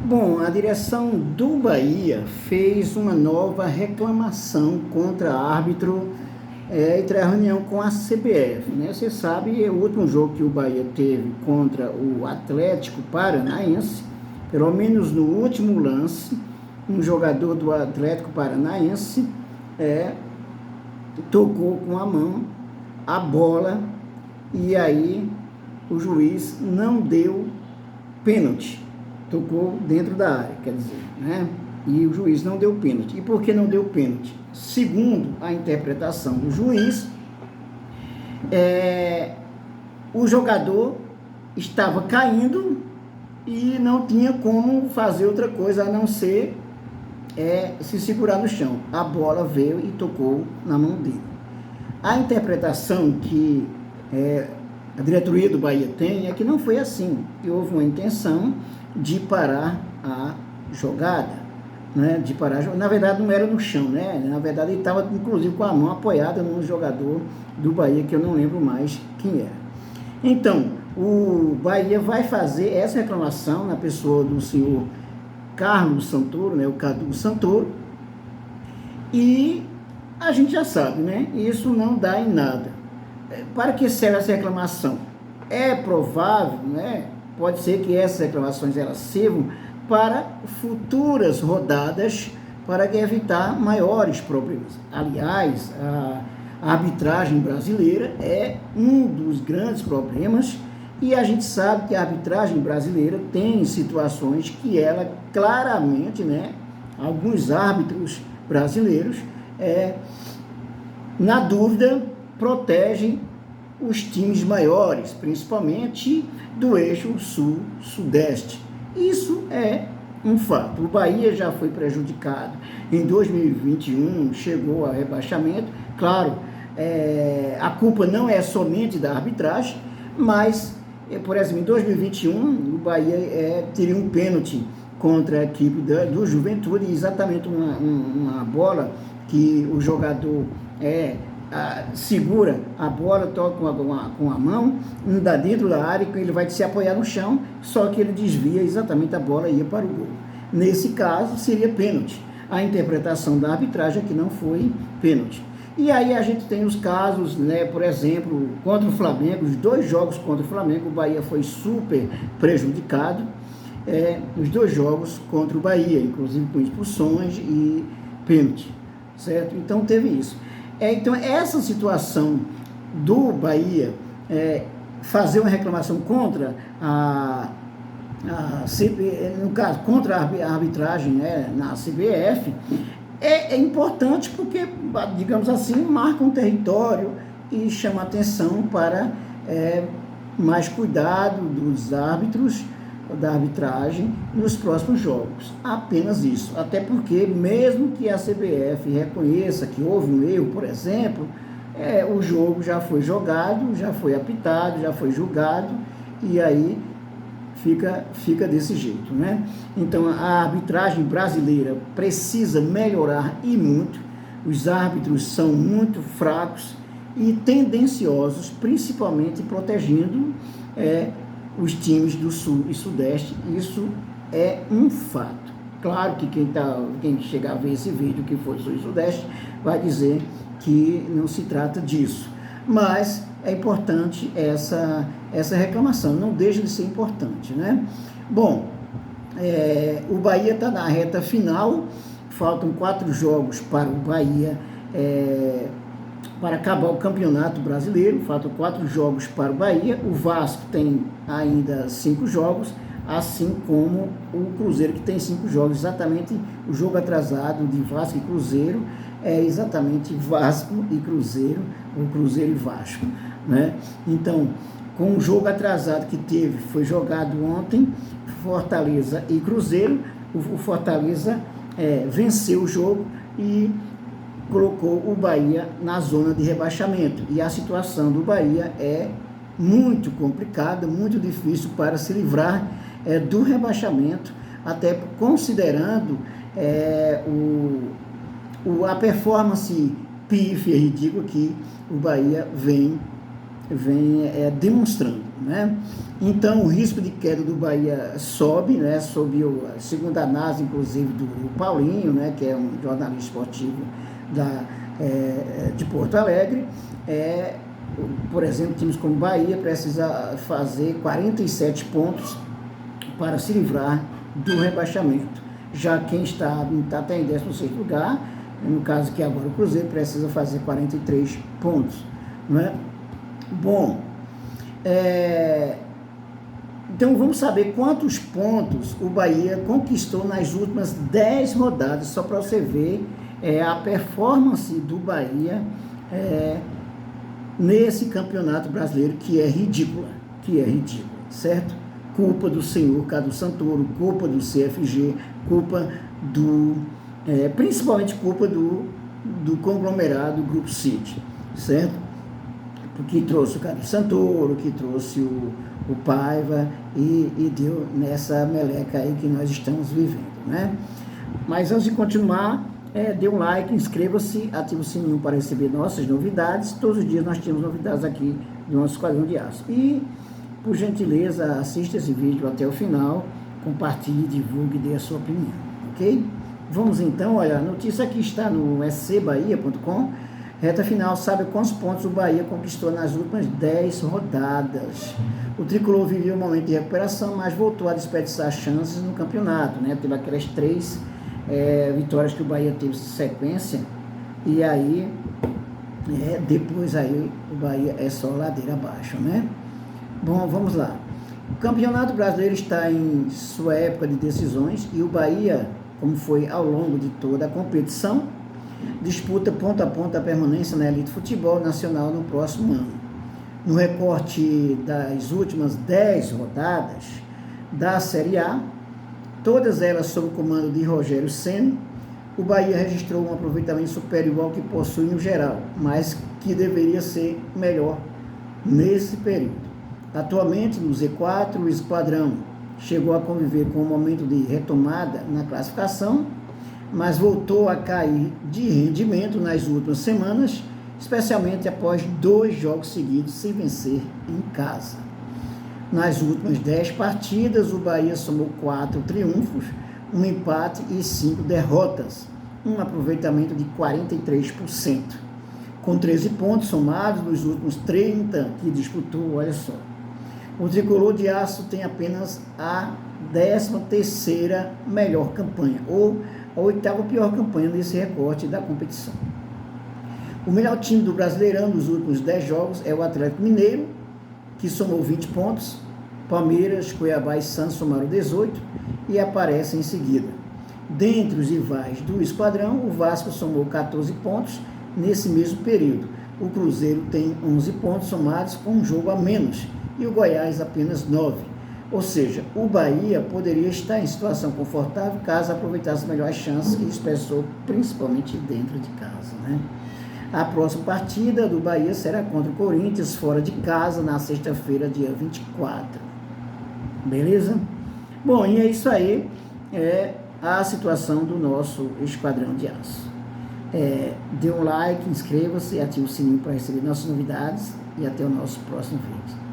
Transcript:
Bom, a direção do Bahia fez uma nova reclamação contra árbitro entre a reunião com a CBF, né? Você sabe, o último jogo que o Bahia teve contra o Atlético Paranaense, pelo menos no último lance, um jogador do Atlético Paranaense tocou com a mão a bola e aí o juiz não deu pênalti. Tocou dentro da área, quer dizer, né? E o juiz não deu pênalti. E por que não deu pênalti? Segundo a interpretação do juiz, o jogador estava caindo e não tinha como fazer outra coisa a não ser se segurar no chão. A bola veio e tocou na mão dele. A interpretação que a diretoria do Bahia tem é que não foi assim, que houve uma intenção de parar a jogada, né? De parar, na verdade não era no chão, né? Na verdade ele estava inclusive com a mão apoiada num jogador do Bahia que eu não lembro mais quem era. Então, o Bahia vai fazer essa reclamação na pessoa do senhor Carlos Santoro, né? O Cadu Santoro, e a gente já sabe, né? Isso não dá em nada. Para que serve essa reclamação? É provável, né? Pode ser que essas reclamações elas sirvam para futuras rodadas para evitar maiores problemas. Aliás, a arbitragem brasileira é um dos grandes problemas e a gente sabe que a arbitragem brasileira tem situações que ela claramente, né, alguns árbitros brasileiros, na dúvida, protegem os times maiores, principalmente do eixo sul-sudeste. Isso é um fato. O Bahia já foi prejudicado em 2021, chegou a rebaixamento. Claro, a culpa não é somente da arbitragem, mas, por exemplo, em 2021, o Bahia teria um pênalti contra a equipe do Juventude, exatamente uma bola que o jogador segura a bola, toca com a mão, anda dentro da área, ele vai se apoiar no chão, só que ele desvia exatamente a bola e ia para o gol. Nesse caso, seria pênalti. A interpretação da arbitragem é que não foi pênalti. E aí a gente tem os casos, né, por exemplo, contra o Flamengo, os 2 jogos contra o Flamengo, o Bahia foi super prejudicado, os 2 jogos contra o Bahia, inclusive com expulsões e pênalti, certo? Então teve isso. Então, essa situação do Bahia fazer uma reclamação contra no caso, contra a arbitragem na CBF, é importante porque, digamos assim, marca um território e chama atenção para mais cuidado dos árbitros, da arbitragem nos próximos jogos. Apenas isso. Até porque, mesmo que a CBF reconheça que houve um erro, por exemplo, o jogo já foi jogado, já foi apitado, já foi julgado, e aí fica desse jeito, né? Então, a arbitragem brasileira precisa melhorar e muito. Os árbitros são muito fracos e tendenciosos, principalmente protegendo os times do Sul e Sudeste. Isso é um fato. Claro que quem chegar a ver esse vídeo que for do Sul e Sudeste vai dizer que não se trata disso. Mas é importante essa reclamação, não deixa de ser importante, né? Bom, o Bahia está na reta final, faltam 4 jogos para o Bahia para acabar o Campeonato Brasileiro, faltam 4 jogos para o Bahia. O Vasco tem ainda 5 jogos, assim como o Cruzeiro, que tem 5 jogos. Exatamente o jogo atrasado de Vasco e Cruzeiro é exatamente Vasco e Cruzeiro, ou Cruzeiro e Vasco, né? Então, com o jogo atrasado que teve, foi jogado ontem, Fortaleza e Cruzeiro, o Fortaleza venceu o jogo e colocou o Bahia na zona de rebaixamento. E a situação do Bahia é muito complicada, muito difícil para se livrar do rebaixamento, até considerando a performance pífia e ridícula que o Bahia vem vem demonstrando, né? Então, o risco de queda do Bahia sobe, né? Sob a segunda análise, inclusive, do Paulinho, né? Que é um jornalista esportivo de Porto Alegre. Por exemplo, times como Bahia precisa fazer 47 pontos para se livrar do rebaixamento. Já quem está até em 16º lugar, no caso que agora o Cruzeiro, precisa fazer 43 pontos, né? Bom, então vamos saber quantos pontos o Bahia conquistou nas últimas 10 rodadas, só para você ver a performance do Bahia nesse campeonato brasileiro, que é ridícula, certo? Culpa do senhor Cadu Santoro, culpa do CFG, culpa principalmente culpa do conglomerado Grupo City, certo? Que trouxe o Cadu Santoro, que trouxe o Paiva e deu nessa meleca aí que nós estamos vivendo, né? Mas antes de continuar, dê um like, inscreva-se, ative o sininho para receber nossas novidades. Todos os dias nós temos novidades aqui do nosso Esquadrão de Aço. E, por gentileza, assista esse vídeo até o final, compartilhe, divulgue e dê a sua opinião, ok? Vamos então, olha, a notícia aqui está no scbahia.com. Reta final, sabe quantos pontos o Bahia conquistou nas últimas 10 rodadas. O tricolor viveu um momento de recuperação, mas voltou a desperdiçar chances no campeonato, né? Teve aquelas 3 vitórias que o Bahia teve sequência, e aí depois aí o Bahia é só ladeira abaixo, né? Bom, vamos lá. O Campeonato Brasileiro está em sua época de decisões e o Bahia, como foi ao longo de toda a competição, disputa ponto a ponto a permanência na elite futebol nacional no próximo ano. No recorte das últimas 10 rodadas da Série A, todas elas sob o comando de Rogério Ceni, o Bahia registrou um aproveitamento superior ao que possui no geral, mas que deveria ser melhor nesse período. Atualmente, no Z4, o Esquadrão chegou a conviver com um momento de retomada na classificação, mas voltou a cair de rendimento nas últimas semanas, especialmente após 2 jogos seguidos sem vencer em casa. Nas últimas 10 partidas, o Bahia somou 4 triunfos, um empate e 5 derrotas, um aproveitamento de 43%, com 13 pontos somados nos últimos 30 que disputou, olha só. O tricolor de aço tem apenas a 13ª melhor campanha, ou a 8ª pior campanha nesse recorte da competição. O melhor time do Brasileirão nos últimos 10 jogos é o Atlético Mineiro, que somou 20 pontos, Palmeiras, Cuiabá e Santos somaram 18 e aparece em seguida. Dentre os rivais do Esquadrão, o Vasco somou 14 pontos nesse mesmo período. O Cruzeiro tem 11 pontos somados com um jogo a menos e o Goiás apenas 9. Ou seja, o Bahia poderia estar em situação confortável caso aproveitasse melhor as chances que expressou, principalmente dentro de casa, né? A próxima partida do Bahia será contra o Corinthians, fora de casa, na sexta-feira, dia 24. Beleza? Bom, e é isso aí, a situação do nosso Esquadrão de Aço. Dê um like, inscreva-se, ative o sininho para receber nossas novidades e até o nosso próximo vídeo.